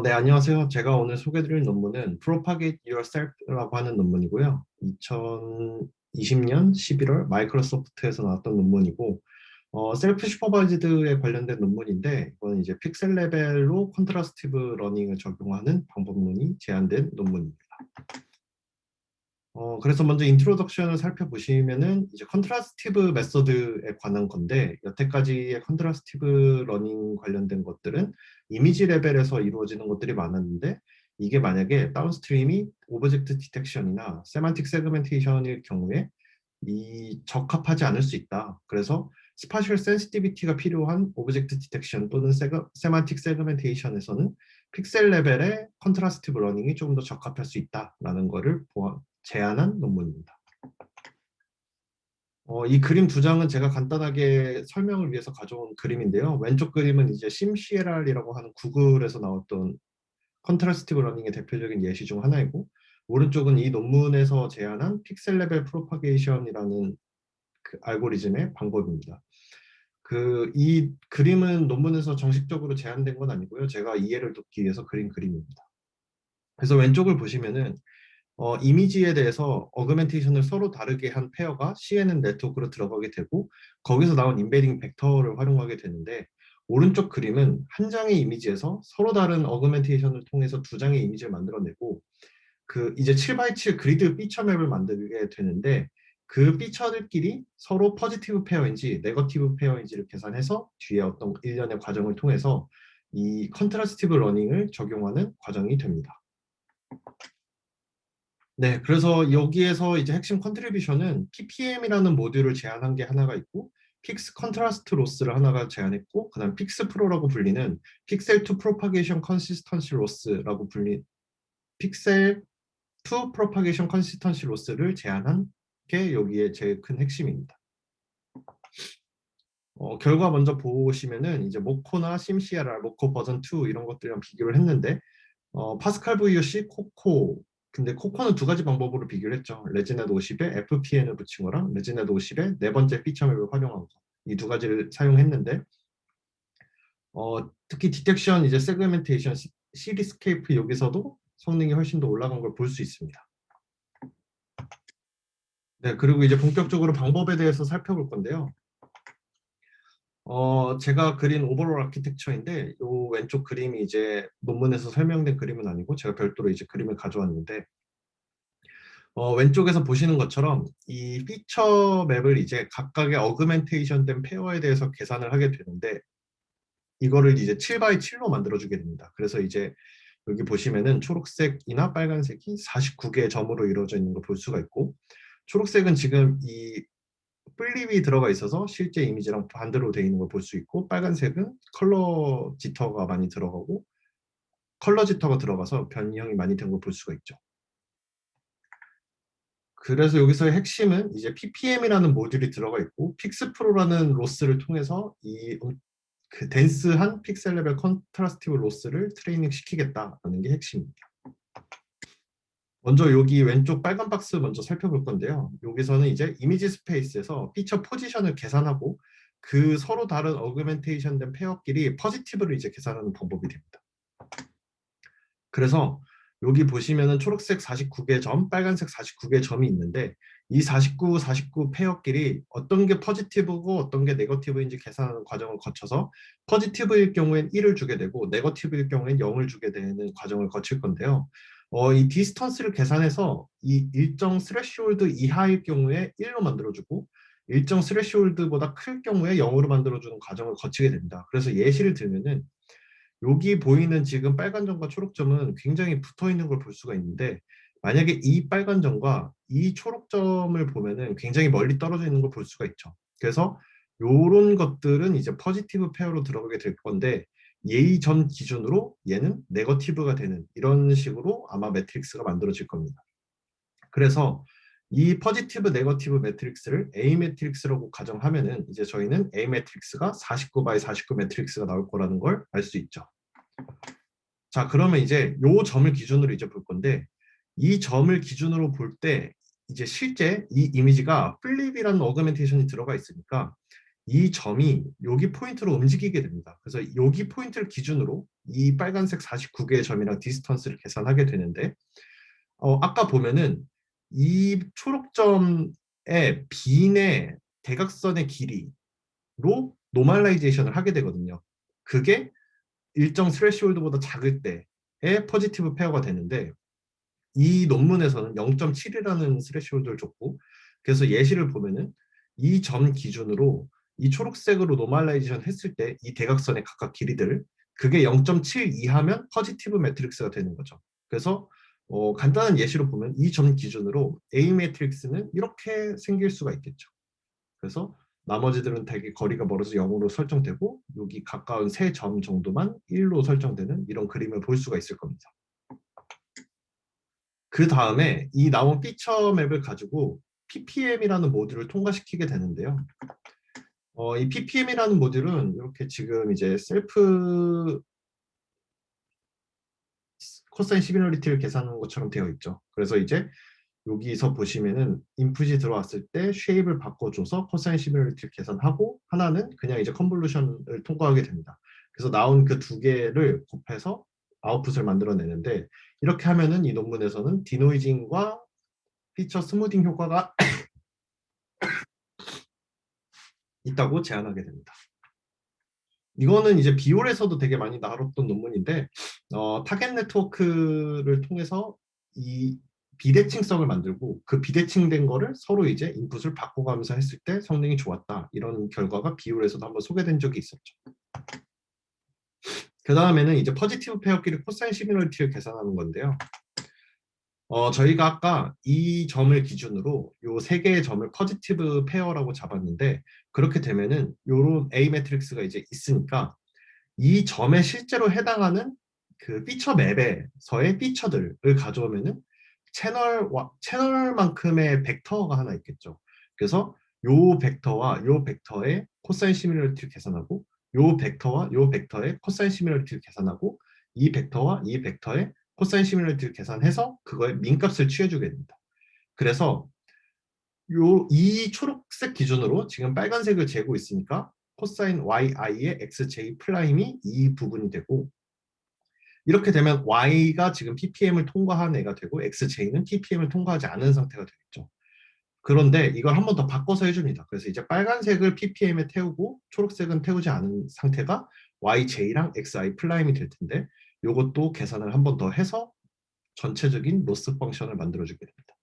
네, 안녕하세요. 제가 오늘 소개드릴 논문은 Propagate Yourself라고 하는 논문이고요. 2020년 11월 마이크로소프트에서 나왔던 논문이고, 셀프 슈퍼바이즈드에 관련된 논문인데, 이건 이제 픽셀 레벨로 컨트라스티브 러닝을 적용하는 방법론이 제안된 논문입니다. 그래서 먼저 인트로덕션을 살펴보시면은 이제 컨트라스티브 메서드에 관한 건데, 여태까지의 컨트라스티브 러닝 관련된 것들은 이미지 레벨에서 이루어지는 것들이 많았는데, 이게 만약에 다운스트림이 오브젝트 디텍션이나 세만틱 세그멘테이션일 경우에 이 적합하지 않을 수 있다. 그래서 스파셜 센시티비티가 필요한 오브젝트 디텍션 또는 세만틱 세그멘테이션에서는 픽셀 레벨의 컨트라스티브 러닝이 조금 더 적합할 수 있다라는 것을 제안한 논문입니다. 이 그림 두 장은 제가 간단하게 설명을 위해서 가져온 그림인데요. 왼쪽 그림은 이제 심CLR이라고 하는 구글에서 나왔던 컨트라스티브 러닝의 대표적인 예시 중 하나이고, 오른쪽은 이 논문에서 제안한 픽셀 레벨 프로파게이션이라는 그 알고리즘의 방법입니다. 이 그림은 논문에서 정식적으로 제안된 건 아니고요. 제가 이해를 돕기 위해서 그린 그림입니다. 그래서 왼쪽을 보시면은 이미지에 대해서 어그멘테이션을 서로 다르게 한 페어가 CNN 네트워크로 들어가게 되고, 거기서 나온 인베딩 벡터를 활용하게 되는데, 오른쪽 그림은 한 장의 이미지에서 서로 다른 어그멘테이션을 통해서 두 장의 이미지를 만들어내고, 이제 7x7 그리드 피처 맵을 만들게 되는데, 그 피처들끼리 서로 포지티브 페어인지 네거티브 페어인지를 계산해서 뒤에 어떤 일련의 과정을 통해서 이 컨트라스티브 러닝을 적용하는 과정이 됩니다. 네, 그래서 여기에서 이제 핵심 컨트리뷰션은 PPM이라는 모듈을 제안한 게 하나가 있고, 픽스 컨트라스트 로스를 하나가 제안했고, 그다음 픽스 프로라고 불리는 픽셀 투 프로파게이션 컨시스턴시 로스라고 불린 픽셀 투 프로파게이션 컨시스턴시 로스를 제안한 게 여기에 제일 큰 핵심입니다. 결과 먼저 보시면은 이제 모코나 심CLR, 모코 버전 2 이런 것들이랑 비교를 했는데, 파스칼 VOC, 코코. 근데 코코는 두 가지 방법으로 비교를 했죠. 레지넷 50에 FPN을 붙인 거랑 레지넷 50에 네 번째 피처맵을 활용한 거. 이 두 가지를 사용했는데, 특히 디텍션, 이제 세그멘테이션, 시리스케이프 여기서도 성능이 훨씬 더 올라간 걸 볼 수 있습니다. 네, 그리고 이제 본격적으로 방법에 대해서 살펴볼 건데요. 제가 그린 오버롤 아키텍처인데, 요 왼쪽 그림이 이제 논문에서 설명된 그림은 아니고 제가 별도로 이제 그림을 가져왔는데, 왼쪽에서 보시는 것처럼 이 피처 맵을 이제 각각의 어그멘테이션 된 페어에 대해서 계산을 하게 되는데, 이거를 이제 7x7로 만들어주게 됩니다. 그래서 이제 여기 보시면은 초록색이나 빨간색이 49개의 점으로 이루어져 있는 걸 볼 수가 있고, 초록색은 지금 이 플립이 들어가 있어서 실제 이미지랑 반대로 되어 있는 걸 볼 수 있고, 빨간색은 컬러 지터가 많이 들어가고, 컬러 지터가 들어가서 변형이 많이 된 걸 볼 수가 있죠. 그래서 여기서의 핵심은 이제 ppm이라는 모듈이 들어가 있고, 픽스프로라는 로스를 통해서 그 덴스한 픽셀 레벨 컨트라스티브 로스를 트레이닝 시키겠다라는 게 핵심입니다. 먼저 여기 왼쪽 빨간 박스 먼저 살펴볼 건데요. 여기서는 이제 이미지 스페이스에서 피처 포지션을 계산하고, 그 서로 다른 어그멘테이션 된 페어끼리 포지티브를 이제 계산하는 방법이 됩니다. 그래서 여기 보시면은 초록색 49개 점, 빨간색 49개 점이 있는데, 이 49, 49 페어끼리 어떤 게 포지티브고 어떤 게 네거티브인지 계산하는 과정을 거쳐서 포지티브일 경우엔 1을 주게 되고 네거티브일 경우엔 0을 주게 되는 과정을 거칠 건데요. 이 디스턴스를 계산해서 이 일정 스레시홀드 이하일 경우에 1로 만들어주고, 일정 스레시홀드보다 클 경우에 0으로 만들어주는 과정을 거치게 됩니다. 그래서 예시를 들면은 여기 보이는 지금 빨간 점과 초록 점은 굉장히 붙어 있는 걸 볼 수가 있는데, 만약에 이 빨간 점과 이 초록 점을 보면은 굉장히 멀리 떨어져 있는 걸 볼 수가 있죠. 그래서 요런 것들은 이제 포지티브 페어로 들어가게 될 건데, 예의 점 기준으로 얘는 네거티브가 되는 이런 식으로 아마 매트릭스가 만들어질 겁니다. 그래서 이 포지티브 네거티브 매트릭스를 A 매트릭스라고 가정하면은 이제 저희는 A 매트릭스가 49 by 49 매트릭스가 나올 거라는 걸 알 수 있죠. 자, 그러면 이제 요 점을 기준으로 이제 볼 건데, 이 점을 기준으로 볼 때 이제 실제 이 이미지가 플립이라는 어그멘테이션이 들어가 있으니까 이 점이 여기 포인트로 움직이게 됩니다. 그래서 여기 포인트를 기준으로 이 빨간색 49개의 점이랑 디스턴스를 계산하게 되는데 아까 보면은 이 초록점의 빈의 대각선의 길이로 노멀라이제이션을 하게 되거든요. 그게 일정 스레시홀드보다 작을 때의 포지티브 페어가 되는데 이 논문에서는 0.7이라는 스레시홀드를 줬고 그래서 예시를 보면은 이 점 기준으로 이 초록색으로 노멀라이제이션 했을 때 이 대각선의 각각 길이들 그게 0.7 이하면 포지티브 매트릭스가 되는 거죠. 그래서 간단한 예시로 보면 이 점 기준으로 A 매트릭스는 이렇게 생길 수가 있겠죠. 그래서 나머지들은 되게 거리가 멀어서 0으로 설정되고 여기 가까운 세 점 정도만 1로 설정되는 이런 그림을 볼 수가 있을 겁니다. 그 다음에 이 나온 피처 맵을 가지고 ppm이라는 모듈을 통과시키게 되는데요. 이 ppm이라는 모듈은 이렇게 지금 이제 셀프 코사인 시밀러리티를 계산하는 것처럼 되어 있죠. 그래서 이제 여기서 보시면은 인풋이 들어왔을 때 쉐입을 바꿔줘서 코사인 시뮬리티를 계산하고 하나는 그냥 이제 컨볼루션을 통과하게 됩니다. 그래서 나온 그 두 개를 곱해서 아웃풋을 만들어내는데 이렇게 하면은 이 논문에서는 디노이징과 피처 스무딩 효과가 있다고 제안하게 됩니다. 이거는 이제 비올에서도 되게 많이 다뤘던 논문인데 타겟 네트워크를 통해서 이 비대칭성을 만들고 그 비대칭된 거를 서로 이제 인풋을 바꿔가면서 했을 때 성능이 좋았다. 이런 결과가 비올에서도 한번 소개된 적이 있었죠. 그 다음에는 이제 포지티브 페어끼리 코사인 시뮬러리티를 계산하는 건데요. 저희가 아까 이 점을 기준으로 요 세 개의 점을 포지티브 페어라고 잡았는데 그렇게 되면은 요런 A 매트릭스가 이제 있으니까 이 점에 실제로 해당하는 그 피처 맵에서의 피처들을 가져오면은 채널만큼의 벡터가 하나 있겠죠. 그래서 요 벡터와 요 벡터의 코사인 시뮬러리티를 계산하고 요 벡터와 요 벡터의 코사인 시뮬러리티를 계산하고 이 벡터와 이 벡터의 코사인 시뮬러리티를 계산해서 그거의 민값을 취해주게 됩니다. 그래서 이 초록색 기준으로 지금 빨간색을 재고 있으니까 코사인 yi의 xj 프라임이 이 부분이 되고 이렇게 되면 y가 지금 ppm을 통과한 애가 되고 xj는 ppm을 통과하지 않은 상태가 되겠죠. 그런데 이걸 한 번 더 바꿔서 해줍니다. 그래서 이제 빨간색을 ppm에 태우고 초록색은 태우지 않은 상태가 yj랑 xi 프라임이 될 텐데 이것도 계산을 한 번 더 해서 전체적인 로스 펑션을 만들어주게 됩니다.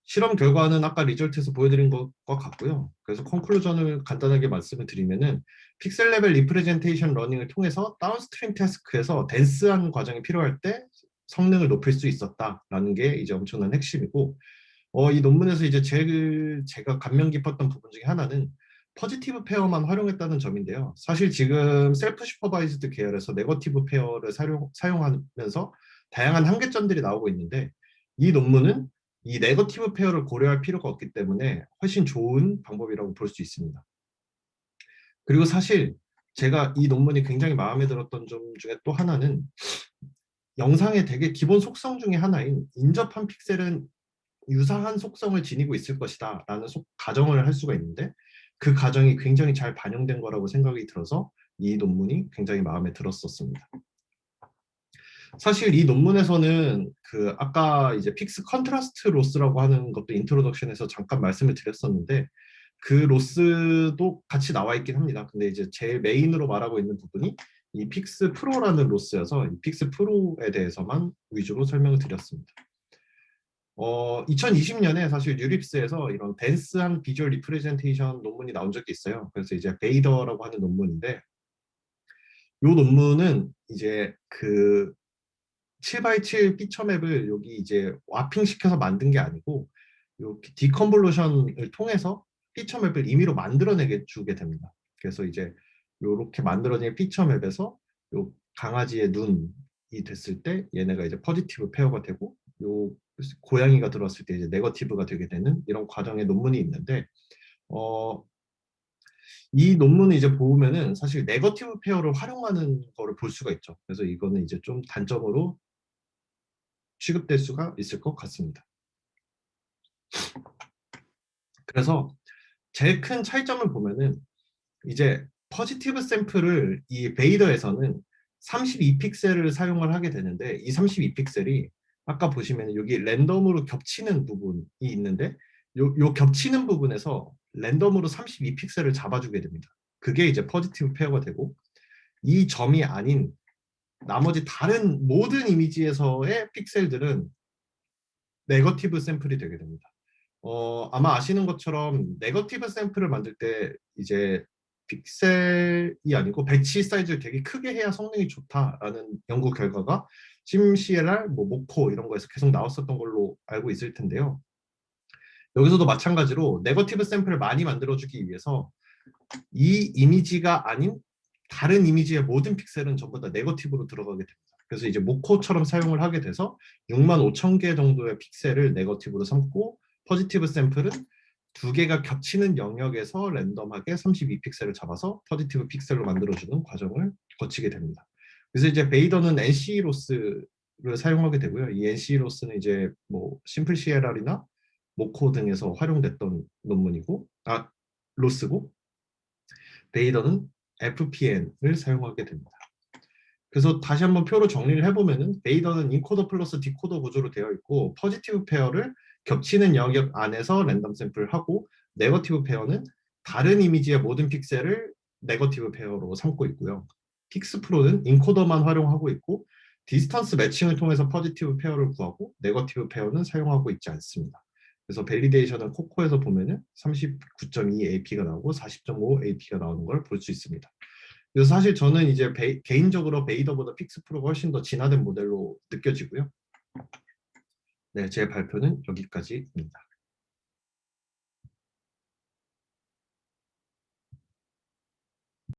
실험 결과는 아까 리절트에서 보여드린 것과 같고요. 그래서 컨클루전을 간단하게 말씀을 드리면은 픽셀 레벨 리프레젠테이션 러닝을 통해서 다운스트림 태스크에서 댄스한 과정이 필요할 때 성능을 높일 수 있었다라는 게 이제 엄청난 핵심이고 이 논문에서 이제 제가 감명 깊었던 부분 중에 하나는 포지티브 페어만 활용했다는 점인데요. 사실 지금 셀프 슈퍼바이즈드 계열에서 네거티브 페어를 사용하면서 다양한 한계점들이 나오고 있는데 이 논문은 이 네거티브 페어를 고려할 필요가 없기 때문에 훨씬 좋은 방법이라고 볼 수 있습니다. 그리고 사실 제가 이 논문이 굉장히 마음에 들었던 점 중에 또 하나는 영상의 되게 기본 속성 중에 하나인 인접한 픽셀은 유사한 속성을 지니고 있을 것이다 라는 가정을 할 수가 있는데 그 가정이 굉장히 잘 반영된 거라고 생각이 들어서 이 논문이 굉장히 마음에 들었었습니다. 사실 이 논문에서는 그 아까 이제 픽스 컨트라스트 로스라고 하는 것도 인트로덕션에서 잠깐 말씀을 드렸었는데 그 로스도 같이 나와 있긴 합니다. 근데 이제 제일 메인으로 말하고 있는 부분이 이 픽스 프로라는 로스여서 이 픽스 프로에 대해서만 위주로 설명을 드렸습니다. 2020년에 사실 뉴립스에서 이런 댄스한 비주얼 리프레젠테이션 논문이 나온 적이 있어요. 그래서 이제 베이더라고 하는 논문인데 이 논문은 이제 그 7x7 피처맵을 여기 이제 와핑시켜서 만든 게 아니고 이렇게 디컨볼루션을 통해서 피처맵을 임의로 만들어내게 주게 됩니다. 그래서 이제 이렇게 만들어진 피처맵에서 요 강아지의 눈이 됐을 때 얘네가 이제 포지티브 페어가 되고 요 고양이가 들어왔을 때 이제 네거티브가 되게 되는 이런 과정의 논문이 있는데 어, 이 논문을 이제 보면은 사실 네거티브 페어를 활용하는 거를 볼 수가 있죠. 그래서 이거는 이제 좀 단점으로 취급될 수가 있을 것 같습니다. 그래서 제일 큰 차이점을 보면은 이제 포지티브 샘플을 이 베이더에서는 32픽셀을 사용을 하게 되는데 이 32픽셀이 아까 보시면 여기 랜덤으로 겹치는 부분이 있는데 요 겹치는 부분에서 랜덤으로 32픽셀을 잡아주게 됩니다. 그게 이제 포지티브 페어가 되고 이 점이 아닌 나머지 다른 모든 이미지에서의 픽셀들은 네거티브 샘플이 되게 됩니다. 아마 아시는 것처럼 네거티브 샘플을 만들 때 이제 픽셀이 아니고 배치 사이즈를 되게 크게 해야 성능이 좋다라는 연구 결과가 심CLR, 뭐 모코 이런 거에서 계속 나왔었던 걸로 알고 있을 텐데요. 여기서도 마찬가지로 네거티브 샘플을 많이 만들어주기 위해서 이 이미지가 아닌 다른 이미지의 모든 픽셀은 전부 다 네거티브로 들어가게 됩니다. 그래서 이제 모코처럼 사용을 하게 돼서 6만 5천 개 정도의 픽셀을 네거티브로 삼고 포지티브 샘플은 두 개가 겹치는 영역에서 랜덤하게 32픽셀을 잡아서 포지티브 픽셀로 만들어주는 과정을 거치게 됩니다. 그래서 이제 베이더는 NC 로스를 사용하게 되고요. 이 NC 로스는 이제 뭐 심플 CLR이나 모코 등에서 활용됐던 논문이고, 로스고, 베이더는 FPN을 사용하게 됩니다. 그래서 다시 한번 표로 정리를 해보면은 베이더는 인코더 플러스 디코더 구조로 되어 있고 포지티브 페어를 겹치는 영역 안에서 랜덤 샘플을 하고 네거티브 페어는 다른 이미지의 모든 픽셀을 네거티브 페어로 삼고 있고요. 픽스 프로는 인코더만 활용하고 있고 디스턴스 매칭을 통해서 포지티브 페어를 구하고 네거티브 페어는 사용하고 있지 않습니다. 그래서 밸리데이션은 코코에서 보면은 39.2 AP가 나오고 40.5 AP가 나오는 걸 볼 수 있습니다. 그래서 사실 저는 이제 개인적으로 베이더보다 픽스 프로가 훨씬 더 진화된 모델로 느껴지고요. 네, 제 발표는 여기까지입니다.